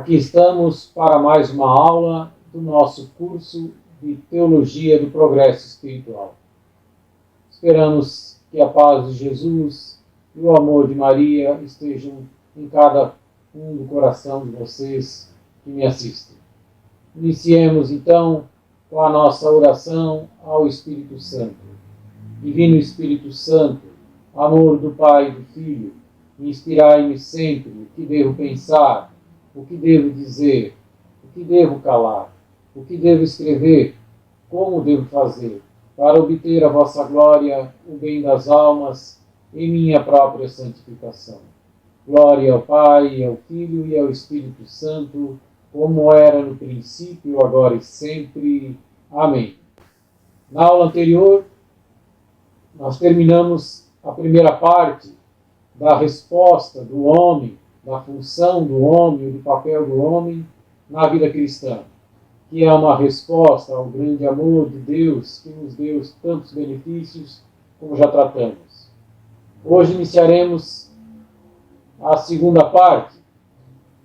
Aqui estamos para mais uma aula do nosso curso de Teologia do Progresso Espiritual. Esperamos que a paz de Jesus e o amor de Maria estejam em cada um do coração de vocês que me assistem. Iniciemos então com a nossa oração ao Espírito Santo. Divino Espírito Santo, amor do Pai e do Filho, inspirai-me sempre o que devo pensar, o que devo dizer, o que devo calar, o que devo escrever, como devo fazer, para obter a vossa glória, o bem das almas e minha própria santificação. Glória ao Pai, ao Filho e ao Espírito Santo, como era no princípio, agora e sempre. Amém. Na aula anterior, nós terminamos a primeira parte da resposta do homem, da função do homem, do papel do homem na vida cristã, que é uma resposta ao grande amor de Deus, que nos deu tantos benefícios, como já tratamos. Hoje iniciaremos a segunda parte,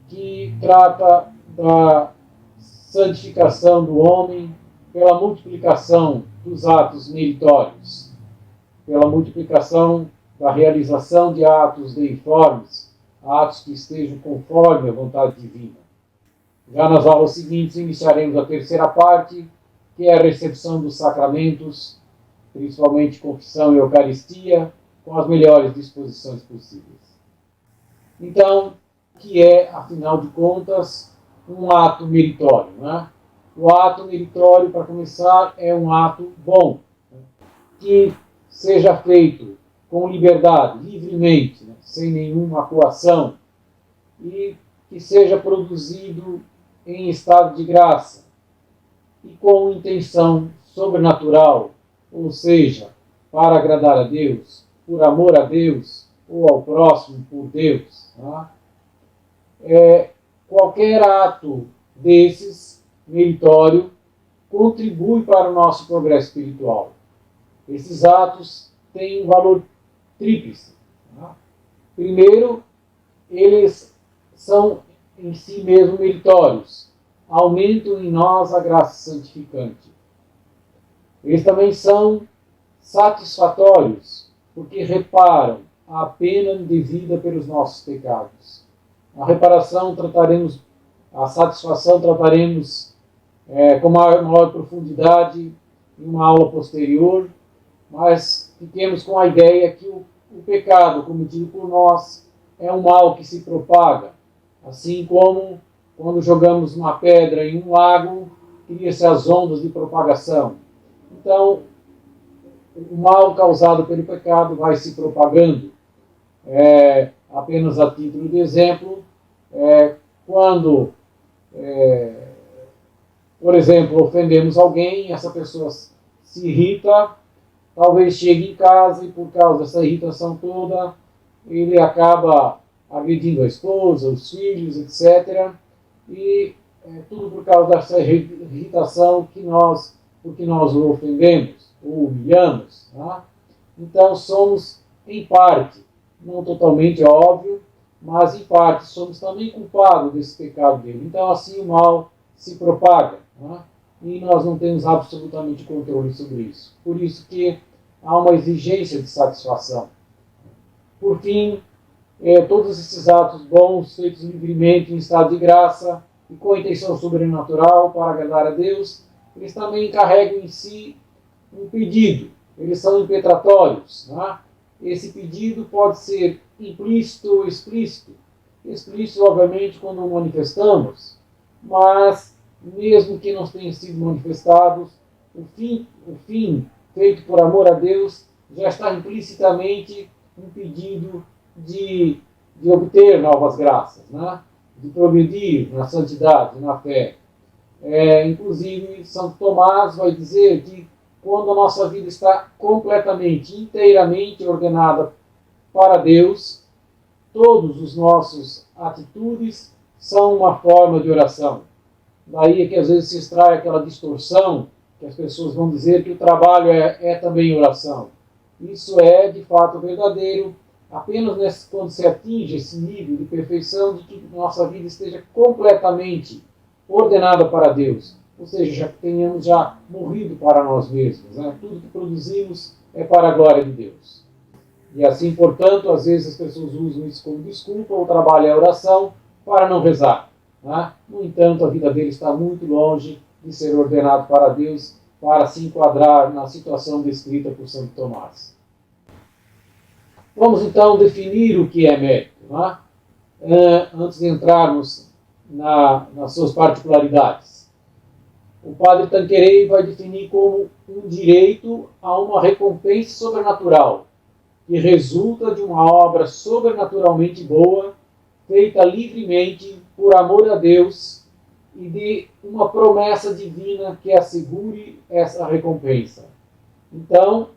que trata da santificação do homem pela multiplicação dos atos meritórios, pela multiplicação da realização de atos deiformes, atos que estejam conforme a vontade divina. Já nas aulas seguintes iniciaremos a terceira parte, que é a recepção dos sacramentos, principalmente confissão e Eucaristia, com as melhores disposições possíveis. Então, o que é, afinal de contas, um ato meritório, né? O ato meritório, para começar, é um ato bom, né? Que seja feito com liberdade, livremente, né? Sem nenhuma coação, e que seja produzido em estado de graça e com intenção sobrenatural, ou seja, para agradar a Deus, por amor a Deus ou ao próximo por Deus. Tá? Qualquer ato desses, meritório, contribui para o nosso progresso espiritual. Esses atos têm um valor tríplice. Tá? Primeiro, eles são em si mesmos meritórios, aumentam em nós a graça santificante. Eles também são satisfatórios, porque reparam a pena devida pelos nossos pecados. A reparação trataremos, a satisfação trataremos com maior profundidade em uma aula posterior, mas fiquemos com a ideia que o pecado cometido por nós é um mal que se propaga, assim como quando jogamos uma pedra em um lago, cria-se as ondas de propagação. Então, o mal causado pelo pecado vai se propagando. Apenas a título de exemplo, quando, por exemplo, ofendemos alguém, essa pessoa se irrita, talvez chegue em casa e por causa dessa irritação toda, ele acaba agredindo a esposa, os filhos, etc. E tudo por causa dessa irritação porque nós o ofendemos, ou humilhamos. Tá? Então somos, em parte, não totalmente óbvio, mas em parte somos também culpados desse pecado dele. Então assim o mal se propaga. Tá? E nós não temos absolutamente controle sobre isso. Por isso que há uma exigência de satisfação. Por fim, todos esses atos bons, feitos livremente, em estado de graça e com intenção sobrenatural para agradar a Deus, eles também carregam em si um pedido. Eles são impetratórios. Né? Esse pedido pode ser implícito ou explícito. Explícito, obviamente, quando o manifestamos, mas mesmo que não tenham sido manifestados, o fim feito por amor a Deus já está implicitamente um pedido de obter novas graças, né? De progredir na santidade, na fé. Inclusive, São Tomás vai dizer que quando a nossa vida está completamente, inteiramente ordenada para Deus, todos os nossos atitudes são uma forma de oração. Daí é que às vezes se extrai aquela distorção que as pessoas vão dizer que o trabalho é também oração. Isso é, de fato, verdadeiro, apenas quando se atinge esse nível de perfeição de que nossa vida esteja completamente ordenada para Deus. Ou seja, já tenhamos já morrido para nós mesmos. Né? Tudo que produzimos é para a glória de Deus. E assim, portanto, às vezes as pessoas usam isso como desculpa, ou trabalham a oração para não rezar. Né? No entanto, a vida dele está muito longe de ser ordenado para Deus, para se enquadrar na situação descrita por Santo Tomás. Vamos então definir o que é mérito, né? Antes de entrarmos nas suas particularidades. O padre Tanqueray vai definir como um direito a uma recompensa sobrenatural, que resulta de uma obra sobrenaturalmente boa, feita livremente por amor a Deus, e de uma promessa divina que assegure essa recompensa. Então,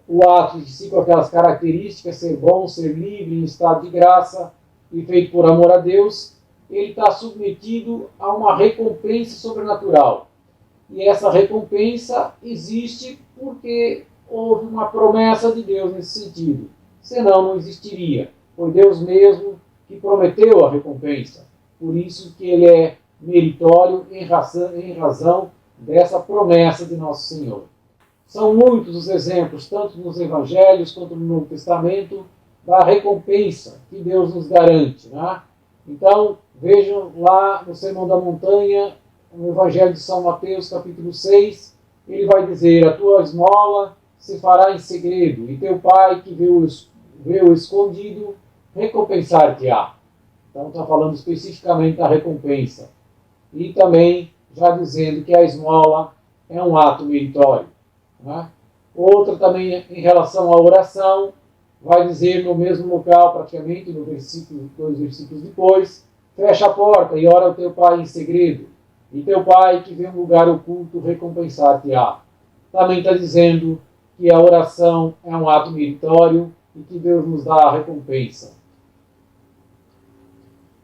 o ato de si com aquelas características, ser bom, ser livre, em estado de graça e feito por amor a Deus, ele está submetido a uma recompensa sobrenatural. E essa recompensa existe porque houve uma promessa de Deus nesse sentido. Senão não existiria. Foi Deus mesmo que prometeu a recompensa. Por isso que ele é meritório em razão dessa promessa de Nosso Senhor. São muitos os exemplos, tanto nos Evangelhos quanto no Novo Testamento, da recompensa que Deus nos garante. Né? Então, vejam lá no Sermão da Montanha, no Evangelho de São Mateus, capítulo 6, ele vai dizer: a tua esmola se fará em segredo, e teu pai que vê o escondido, recompensar-te-á. Então está falando especificamente da recompensa. E também já dizendo que a esmola é um ato meritório. Né? Outra também em relação à oração, vai dizer no mesmo local, praticamente, no versículo, 2 versículos depois: fecha a porta e ora ao teu pai em segredo, e teu pai que vê um lugar oculto recompensar-te-á. Também está dizendo que a oração é um ato meritório e que Deus nos dá a recompensa.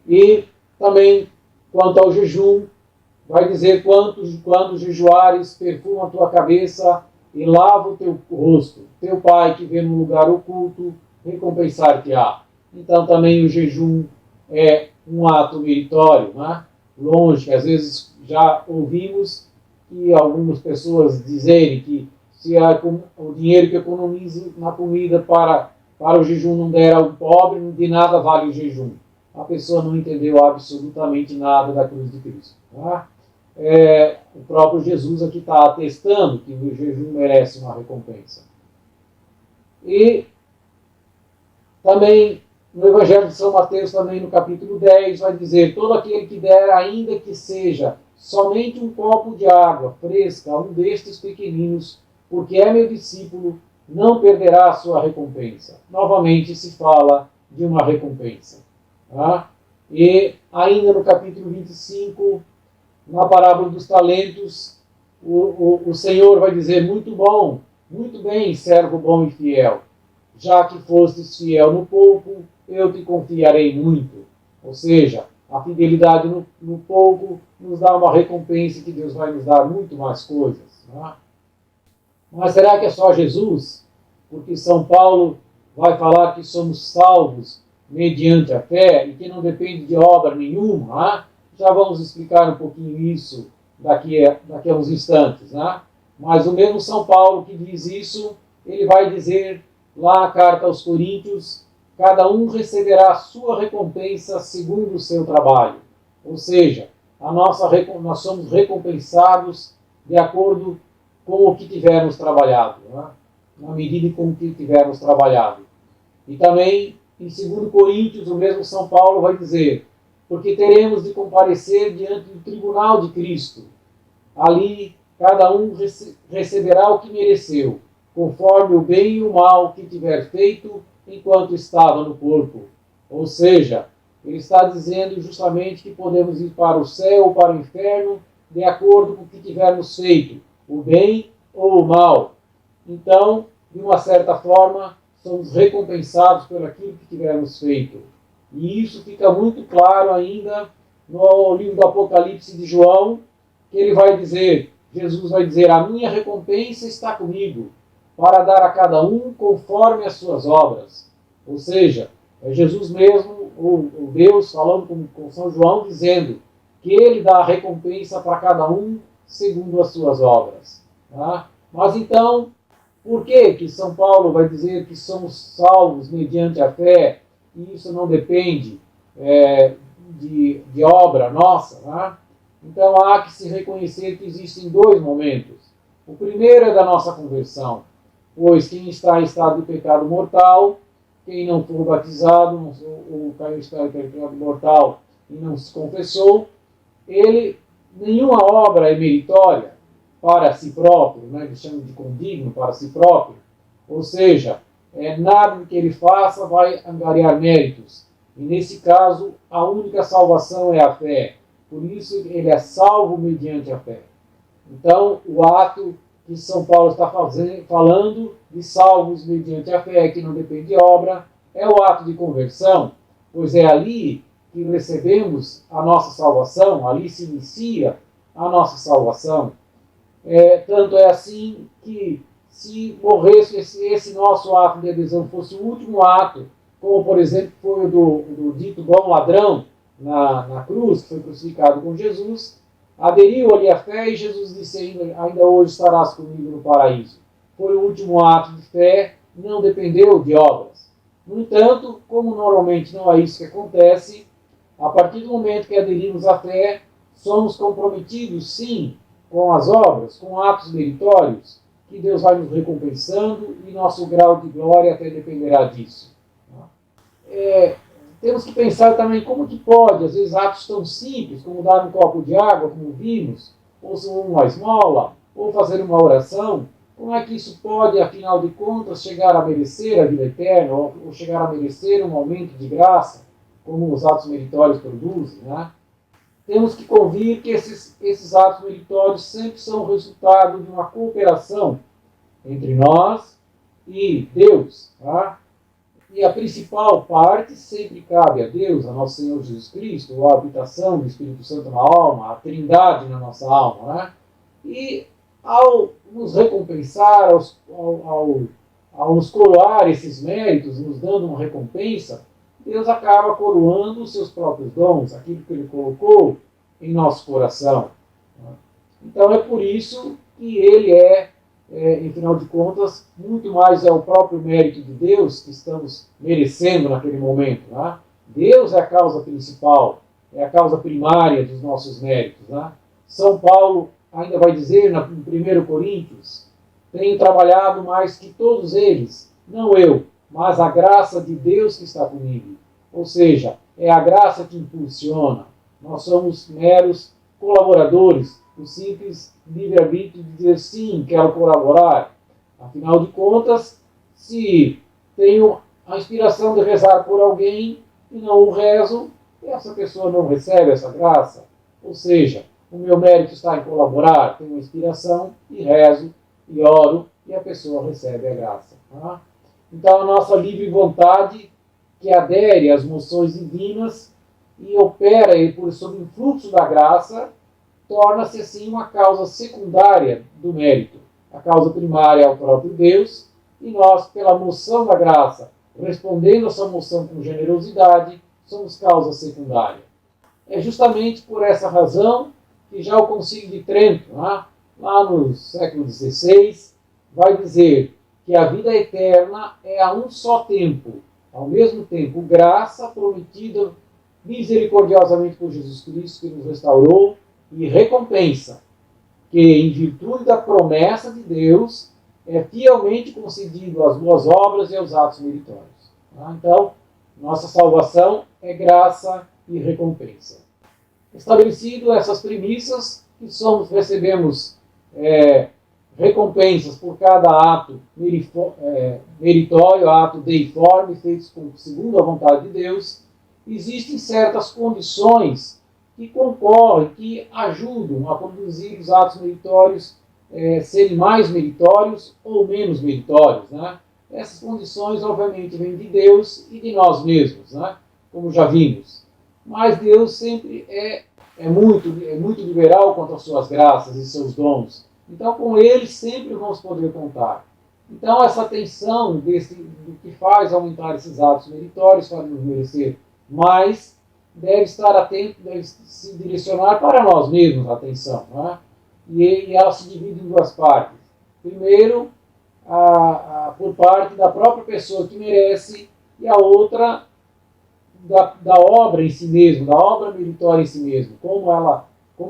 E também, quanto ao jejum, vai dizer: quando jejuares, perfuma a tua cabeça e lava o teu rosto. Teu pai que vê no lugar oculto, recompensar-te-á. Então também o jejum é um ato meritório, né? Longe, às vezes já ouvimos que algumas pessoas dizerem que se o dinheiro que economizo na comida para o jejum não der ao pobre, de nada vale o jejum. A pessoa não entendeu absolutamente nada da cruz de Cristo. Tá? O próprio Jesus aqui está atestando que o jejum merece uma recompensa. E também no Evangelho de São Mateus, também no capítulo 10, vai dizer: todo aquele que der, ainda que seja somente um copo de água fresca a um destes pequeninos, porque é meu discípulo, não perderá a sua recompensa. Novamente se fala de uma recompensa. Tá? E ainda no capítulo 25, na parábola dos talentos, o Senhor vai dizer: muito bom, muito bem, servo bom e fiel. Já que fostes fiel no pouco, eu te confiarei muito. Ou seja, a fidelidade no pouco nos dá uma recompensa que Deus vai nos dar muito mais coisas. Né? Mas será que é só Jesus? Porque São Paulo vai falar que somos salvos mediante a fé e que não depende de obra nenhuma. Né? Já vamos explicar um pouquinho isso daqui a uns instantes. Né? Mas o mesmo São Paulo que diz isso, ele vai dizer lá na carta aos Coríntios: cada um receberá a sua recompensa segundo o seu trabalho. Ou seja, nós somos recompensados de acordo com o que tivermos trabalhado, né? Na medida com o que tivermos trabalhado. E também, em 2 Coríntios, o mesmo São Paulo vai dizer: porque teremos de comparecer diante do tribunal de Cristo. Ali, cada um receberá o que mereceu, conforme o bem e o mal que tiver feito enquanto estava no corpo. Ou seja, ele está dizendo justamente que podemos ir para o céu ou para o inferno de acordo com o que tivermos feito, o bem ou o mal. Então, de uma certa forma, somos recompensados por aquilo que tivermos feito. E isso fica muito claro ainda no livro do Apocalipse de João, que ele vai dizer, Jesus vai dizer: a minha recompensa está comigo, para dar a cada um conforme as suas obras. Ou seja, é Jesus mesmo, o Deus, falando com São João, dizendo que ele dá a recompensa para cada um segundo as suas obras. Tá? Mas então, por que São Paulo vai dizer que somos salvos mediante a fé e isso não depende de obra nossa? Tá? Então há que se reconhecer que existem dois momentos. O primeiro é da nossa conversão, pois quem está em estado de pecado mortal, quem não for batizado, ou caiu em estado de pecado mortal e não se confessou, nenhuma obra é meritória para si próprio, né? Eles chamam de condigno para si próprio, ou seja, nada que ele faça vai angariar méritos. E nesse caso, a única salvação é a fé. Por isso, ele é salvo mediante a fé. Então, o ato que São Paulo está falando de salvos mediante a fé, que não depende de obra, é o ato de conversão, pois é ali que recebemos a nossa salvação, ali se inicia a nossa salvação. Tanto é assim que se morresse esse nosso ato de adesão fosse o último ato, como por exemplo foi o do dito bom ladrão na cruz, que foi crucificado com Jesus, aderiu ali à fé e Jesus disse ainda hoje estarás comigo no paraíso. Foi o último ato de fé, não dependeu de obras. No entanto, como normalmente não é isso que acontece, a partir do momento que aderimos à fé, somos comprometidos, sim, com as obras, com atos meritórios, que Deus vai nos recompensando e nosso grau de glória até dependerá disso. Temos que pensar também como que pode, às vezes, atos tão simples, como dar um copo de água, como vimos, ou uma esmola, ou fazer uma oração, como é que isso pode, afinal de contas, chegar a merecer a vida eterna, ou chegar a merecer um aumento de graça, como os atos meritórios produzem, né? Temos que convir que esses atos meritórios sempre são o resultado de uma cooperação entre nós e Deus. Tá? E a principal parte sempre cabe a Deus, a nosso Senhor Jesus Cristo, a habitação do Espírito Santo na alma, a trindade na nossa alma. Né? E ao nos recompensar, ao nos coroar esses méritos, nos dando uma recompensa, Deus acaba coroando os seus próprios dons, aquilo que Ele colocou em nosso coração. Então é por isso que Ele em final de contas, muito mais é o próprio mérito de Deus que estamos merecendo naquele momento. Né? Deus é a causa principal, é a causa primária dos nossos méritos. Né? São Paulo ainda vai dizer em 1 Coríntios, tenho trabalhado mais que todos eles, não eu, mas a graça de Deus que está comigo. Ou seja, é a graça que impulsiona. Nós somos meros colaboradores, o simples livre-arbítrio de dizer sim, quero colaborar. Afinal de contas, se tenho a inspiração de rezar por alguém e não o rezo, essa pessoa não recebe essa graça. Ou seja, o meu mérito está em colaborar, tenho inspiração e rezo e oro e a pessoa recebe a graça. Tá? Então a nossa livre vontade que adere às moções divinas e opera sob o influxo da graça, torna-se assim uma causa secundária do mérito. A causa primária é o próprio Deus, e nós, pela moção da graça, respondendo a essa moção com generosidade, somos causa secundária. É justamente por essa razão que já o Concílio de Trento, lá no século XVI, vai dizer que a vida eterna é a um só tempo, ao mesmo tempo, graça prometida misericordiosamente por Jesus Cristo, que nos restaurou, e recompensa, que em virtude da promessa de Deus é fielmente concedido às boas obras e aos atos meritórios. Então, nossa salvação é graça e recompensa. Estabelecido essas premissas, que recebemos recompensas por cada ato meritório, ato deiforme, feitos segundo a vontade de Deus, existem certas condições que concorrem, que ajudam a produzir os atos meritórios serem mais meritórios ou menos meritórios. Né? Essas condições, obviamente, vêm de Deus e de nós mesmos, né? Como já vimos. Mas Deus sempre é muito liberal quanto às suas graças e seus dons. Então, com Ele sempre vamos poder contar. Então, essa atenção do que faz aumentar esses atos meritórios para nos merecer mais, deve estar atento, deve se direcionar para nós mesmos a atenção. Né? E ela se divide em duas partes. Primeiro, por parte da própria pessoa que merece, e a outra da obra em si mesmo, da obra meritória em si mesmo, como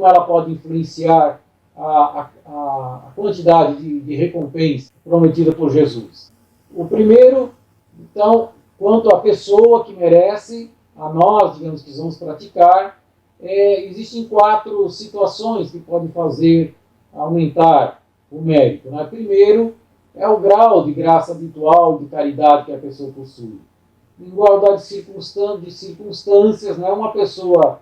ela pode influenciar a quantidade de recompensa prometida por Jesus. O primeiro, então, quanto à pessoa que merece, a nós, digamos, que vamos praticar, existem 4 situações que podem fazer aumentar o mérito. Né? Primeiro, é o grau de graça habitual, de caridade que a pessoa possui. Em igualdade de circunstâncias, né? Uma pessoa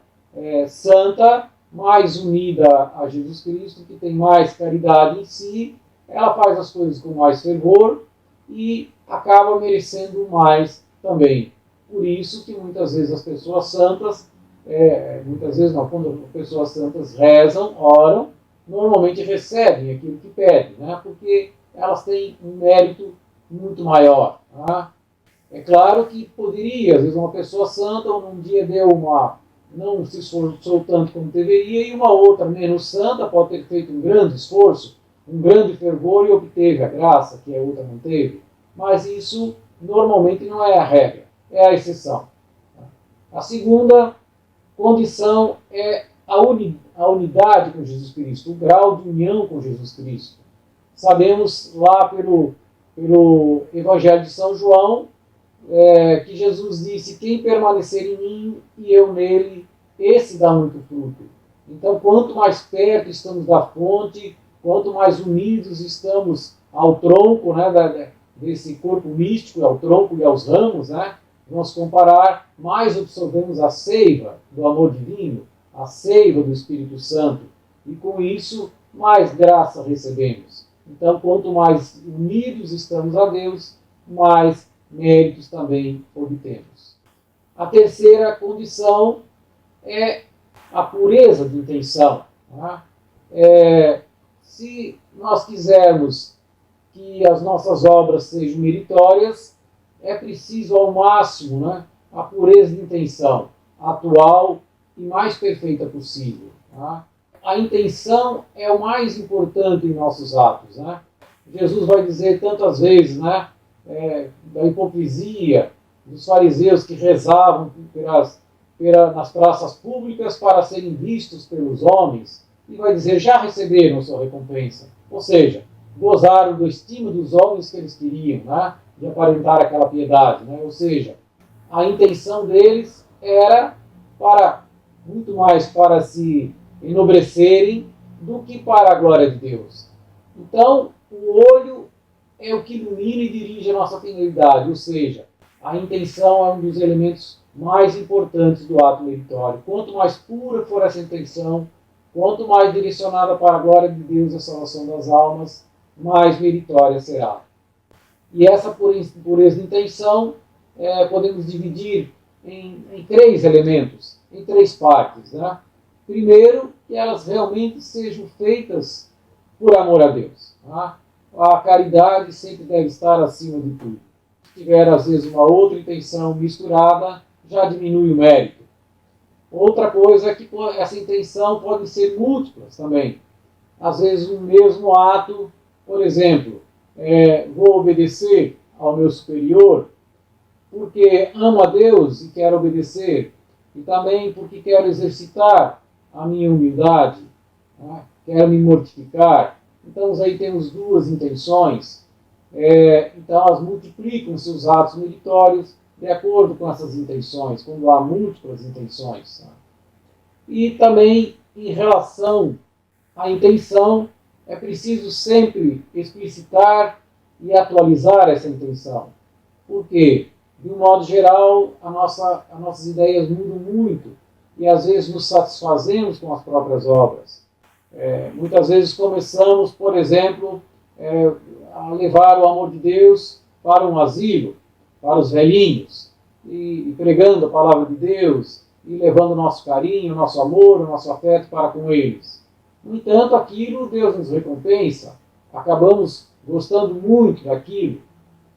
santa, mais unida a Jesus Cristo, que tem mais caridade em si, ela faz as coisas com mais fervor e acaba merecendo mais também. Por isso que muitas vezes as pessoas santas, muitas vezes não, quando as pessoas santas rezam, oram, normalmente recebem aquilo que pedem, né? Porque elas têm um mérito muito maior. Tá? É claro que poderia, às vezes uma pessoa santa num dia não se esforçou tanto como deveria, e uma outra menos santa pode ter feito um grande esforço, um grande fervor e obteve a graça que a outra não teve. Mas isso normalmente não é a regra, é a exceção. A segunda condição é a unidade com Jesus Cristo, o grau de união com Jesus Cristo. Sabemos lá pelo Evangelho de São João, que Jesus disse: quem permanecer em mim e eu nele, esse dá muito fruto. Então, quanto mais perto estamos da fonte, quanto mais unidos estamos ao tronco, né, desse corpo místico, ao tronco e aos ramos, né, vamos comparar, mais absorvemos a seiva do amor divino, a seiva do Espírito Santo, e com isso mais graça recebemos. Então, quanto mais unidos estamos a Deus, mais méritos também obtemos. A terceira condição é a pureza de intenção. Tá? Se nós quisermos que as nossas obras sejam meritórias, é preciso ao máximo, né, a pureza de intenção, atual e mais perfeita possível. Tá? A intenção é o mais importante em nossos atos. Né? Jesus vai dizer tantas vezes, né, da hipocrisia dos fariseus que rezavam nas praças públicas para serem vistos pelos homens, e vai dizer: já receberam sua recompensa. Ou seja, gozaram do estima dos homens que eles queriam, né, de aparentar aquela piedade. Né? Ou seja, a intenção deles era muito mais para se enobrecerem do que para a glória de Deus. Então, o olho é o que ilumina e dirige a nossa finalidade, ou seja, a intenção é um dos elementos mais importantes do ato meritório. Quanto mais pura for essa intenção, quanto mais direcionada para a glória de Deus e a salvação das almas, mais meritória será. E essa pureza de intenção podemos dividir em 3 elementos, em 3 partes. Né? Primeiro, que elas realmente sejam feitas por amor a Deus. Tá? A caridade sempre deve estar acima de tudo. Se tiver, às vezes, uma outra intenção misturada, já diminui o mérito. Outra coisa é que essa intenção pode ser múltiplas também. Às vezes, um mesmo ato, por exemplo, vou obedecer ao meu superior porque amo a Deus e quero obedecer, e também porque quero exercitar a minha humildade, né? Quero me mortificar. Então, aí temos 2 intenções. Então, elas multiplicam seus atos meritórios de acordo com essas intenções, quando há múltiplas intenções. Tá? E também, em relação à intenção, é preciso sempre explicitar e atualizar essa intenção. Por quê? De um modo geral, as nossas ideias mudam muito e às vezes nos satisfazemos com as próprias obras. Muitas vezes começamos, por exemplo, a levar o amor de Deus para um asilo, para os velhinhos, e pregando a palavra de Deus, e levando o nosso carinho, o nosso amor, o nosso afeto para com eles. No entanto, aquilo Deus nos recompensa, acabamos gostando muito daquilo,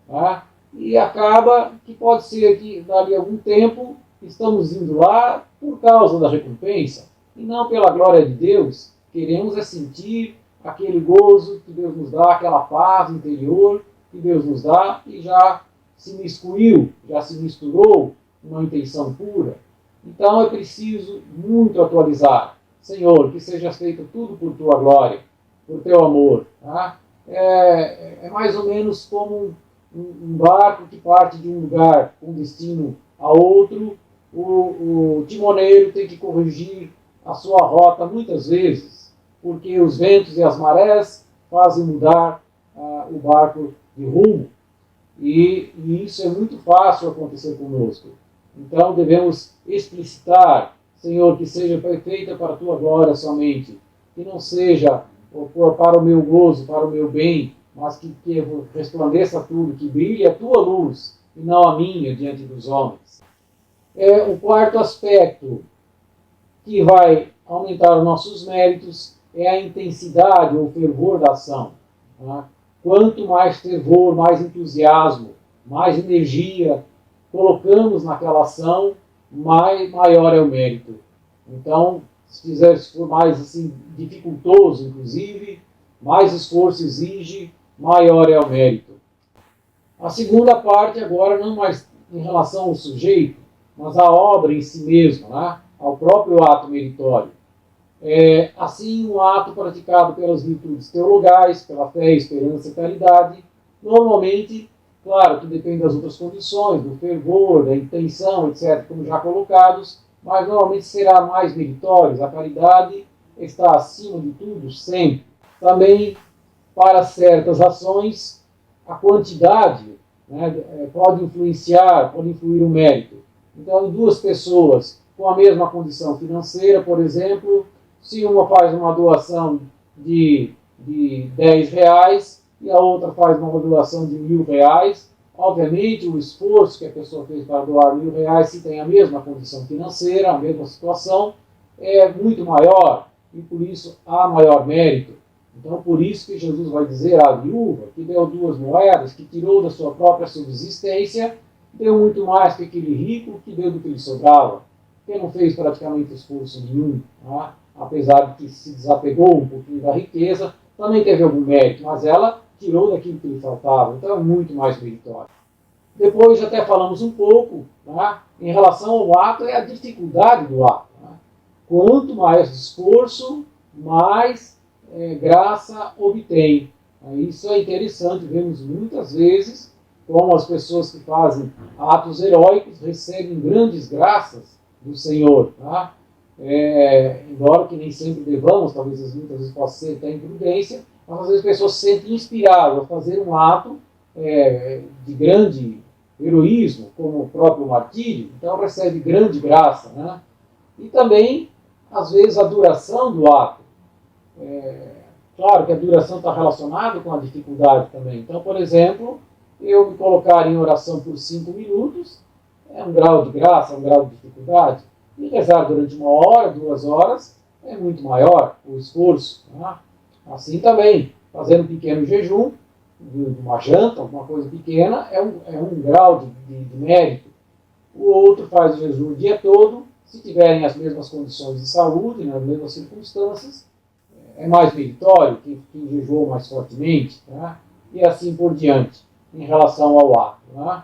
tá? E acaba que pode ser que dali a algum tempo estamos indo lá por causa da recompensa e não pela glória de Deus. Queremos é sentir aquele gozo que Deus nos dá, aquela paz interior que Deus nos dá e já se miscuiu, já se misturou uma intenção pura. Então é preciso muito atualizar. Senhor, que seja feito tudo por Tua glória, por Teu amor. Tá? É mais ou menos como um barco que parte de um lugar com destino a outro. O timoneiro tem que corrigir a sua rota muitas vezes, porque os ventos e as marés fazem mudar o barco de rumo. E isso é muito fácil acontecer conosco. Então devemos explicitar, Senhor, que seja feita para a Tua glória somente, que não seja para o meu gozo, para o meu bem, mas que resplandeça tudo, que brilhe a Tua luz e não a minha diante dos homens. O quarto aspecto que vai aumentar os nossos méritos é a intensidade ou fervor da ação. Tá? Quanto mais fervor, mais entusiasmo, mais energia colocamos naquela ação, maior é o mérito. Então, se for mais assim, dificultoso, inclusive, mais esforço exige, maior é o mérito. A segunda parte agora, não mais em relação ao sujeito, mas à obra em si mesma, né? Ao próprio ato meritório. Assim, um ato praticado pelas virtudes teologais, pela fé, esperança e caridade, normalmente, claro, que depende das outras condições, do fervor, da intenção, etc., como já colocados, mas normalmente será mais meritório. A caridade está acima de tudo, sempre. Também, para certas ações, a quantidade, né, pode influir o mérito. Então, duas pessoas com a mesma condição financeira, por exemplo, se uma faz uma doação de R$10 e a outra faz uma doação de R$1.000, obviamente o esforço que a pessoa fez para doar R$1.000, se tem a mesma condição financeira, a mesma situação, é muito maior e por isso há maior mérito. Então, por isso que Jesus vai dizer à viúva que deu 2 moedas, que tirou da sua própria subsistência, deu muito mais que aquele rico que deu do que lhe sobrava, que não fez praticamente esforço nenhum, tá? Apesar de que se desapegou um pouquinho da riqueza, também teve algum mérito, mas ela tirou daquilo que lhe faltava, então é muito mais meritório. Depois até falamos um pouco, tá? Em relação ao ato, é a dificuldade do ato. Tá? Quanto mais esforço, mais graça obtém. Isso é interessante, vemos muitas vezes como as pessoas que fazem atos heróicos recebem grandes graças do Senhor. Tá? Embora que nem sempre devamos, talvez muitas vezes possa ser até imprudência, mas às vezes as pessoas se sentem inspiradas a fazer um ato de grande heroísmo, como o próprio martírio, então recebe grande graça. Né? E também, às vezes, a duração do ato. Claro que a duração está relacionada com a dificuldade também. Então, por exemplo, eu me colocar em oração por 5 minutos é um grau de graça, é um grau de dificuldade. E rezar durante 1 hora, 2 horas, é muito maior o esforço. Né? Assim também, fazer um pequeno jejum, de uma janta, alguma coisa pequena, é um grau de mérito. O outro faz o jejum o dia todo, se tiverem as mesmas condições de saúde, nas mesmas circunstâncias, é mais meritório, quem jejuou mais fortemente, né? E assim por diante, em relação ao ato. Né?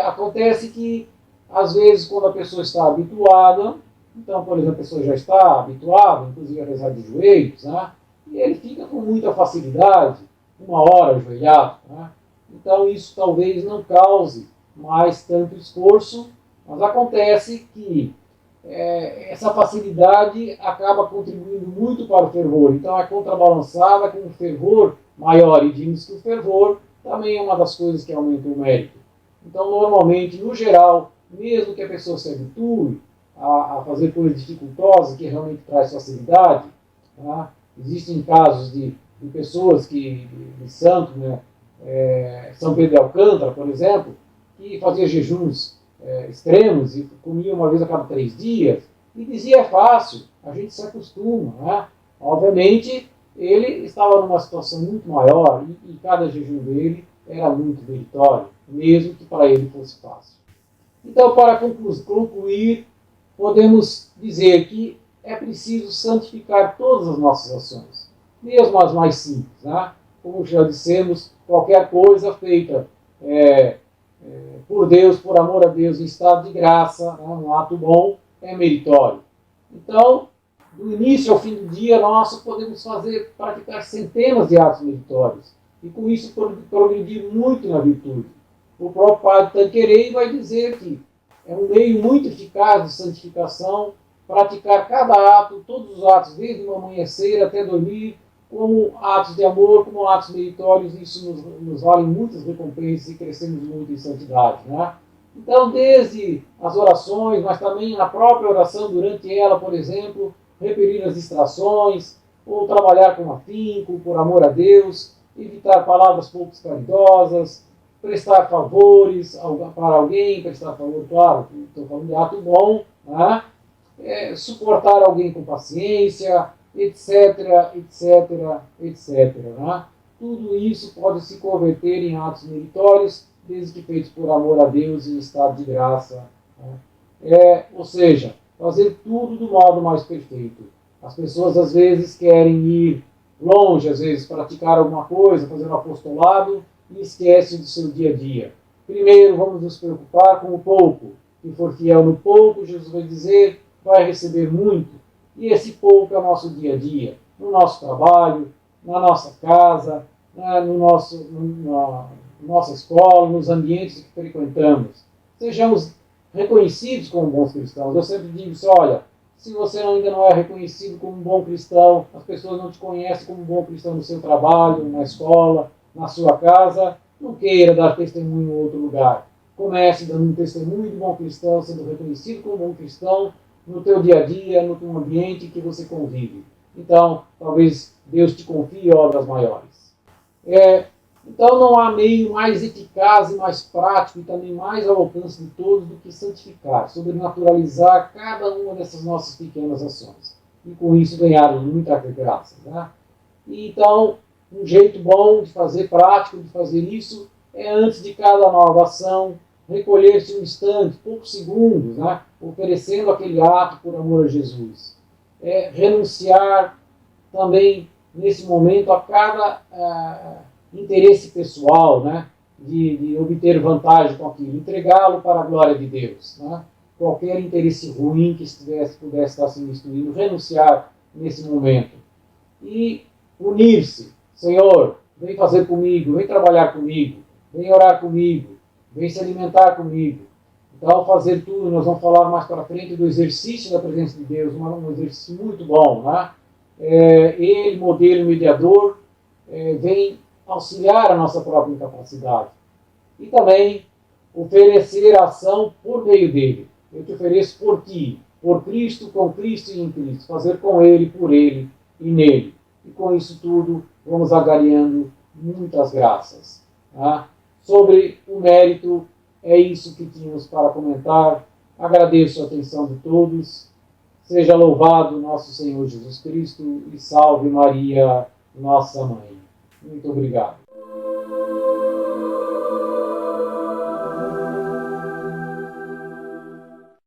Acontece que, às vezes, quando a pessoa está habituada, então, por exemplo, a pessoa já está habituada, inclusive a rezar de joelhos, né? E ele fica com muita facilidade, 1 hora ajoelhado. Né? Então, isso talvez não cause mais tanto esforço, mas acontece que essa facilidade acaba contribuindo muito para o fervor. Então, é contrabalançada com um fervor maior, e vimos que o fervor também é uma das coisas que aumenta o mérito. Então, normalmente, no geral, mesmo que a pessoa se habitue a fazer coisas dificultosas, que realmente traz facilidade, tá? Existem casos de pessoas de santos, né? São Pedro de Alcântara, por exemplo, que fazia jejuns extremos e comia uma vez a cada 3 dias, e dizia: é fácil, a gente se acostuma. Né? Obviamente, ele estava numa situação muito maior e cada jejum dele era muito meritório, mesmo que para ele fosse fácil. Então, para concluir, podemos dizer que é preciso santificar todas as nossas ações, mesmo as mais simples, né? Como já dissemos, qualquer coisa feita por Deus, por amor a Deus, em estado de graça, né? Um ato bom, é meritório. Então, do início ao fim do dia nosso, podemos praticar centenas de atos meritórios e com isso progredir muito na virtude. O próprio padre Tanqueray vai dizer que é um meio muito eficaz de santificação praticar cada ato, todos os atos, desde o amanhecer até dormir, como atos de amor, como atos meritórios. Isso nos vale muitas recompensas e crescemos muito em santidade, né? Então, desde as orações, mas também na própria oração, durante ela, por exemplo, repelir as distrações, ou trabalhar com afinco, por amor a Deus, evitar palavras pouco caridosas, prestar favores para alguém, prestar favor, claro, estou falando de ato bom, né? Suportar alguém com paciência, etc, etc, etc. Né? Tudo isso pode se converter em atos meritórios, desde que feitos por amor a Deus e em estado de graça. Né? Ou seja, fazer tudo do modo mais perfeito. As pessoas às vezes querem ir longe, às vezes praticar alguma coisa, fazer um apostolado e esquecem do seu dia a dia. Primeiro vamos nos preocupar com o pouco. Quem for fiel no pouco, Jesus vai dizer, vai receber muito. E esse pouco é o nosso dia a dia, no nosso trabalho, na nossa casa, na nossa escola, nos ambientes que frequentamos. Sejamos reconhecidos como bons cristãos. Eu sempre digo isso, olha, se você ainda não é reconhecido como um bom cristão, as pessoas não te conhecem como um bom cristão no seu trabalho, na escola, na sua casa, não queira dar testemunho em outro lugar. Comece dando um testemunho de bom cristão, sendo reconhecido como bom cristão no teu dia a dia, no teu ambiente que você convive. Então, talvez Deus te confie obras maiores. Então, não há meio mais eficaz e mais prático e também mais ao alcance de todos do que santificar, sobrenaturalizar cada uma dessas nossas pequenas ações. E com isso ganhar muita graça. Né? E, então, um jeito bom de fazer, prático de fazer isso, é antes de cada nova ação, recolher-se um instante, poucos segundos, né? Oferecendo aquele ato por amor a Jesus. Renunciar também, nesse momento, a cada interesse pessoal, né? De obter vantagem com aquilo, entregá-lo para a glória de Deus. Né? Qualquer interesse ruim que pudesse estar se misturando, renunciar nesse momento. E unir-se. Senhor, vem fazer comigo, vem trabalhar comigo, vem orar comigo, vem se alimentar comigo. Então, fazer tudo, nós vamos falar mais para frente do exercício da presença de Deus, um exercício muito bom. Né? Ele, modelo mediador, vem auxiliar a nossa própria incapacidade. E também oferecer a ação por meio dele. Eu te ofereço por ti, por Cristo, com Cristo e em Cristo. Fazer com ele, por ele e nele. E com isso tudo, vamos agariando muitas graças. Tá? Sobre o mérito, é isso que tínhamos para comentar. Agradeço a atenção de todos. Seja louvado nosso Senhor Jesus Cristo e salve Maria, nossa mãe. Muito obrigado.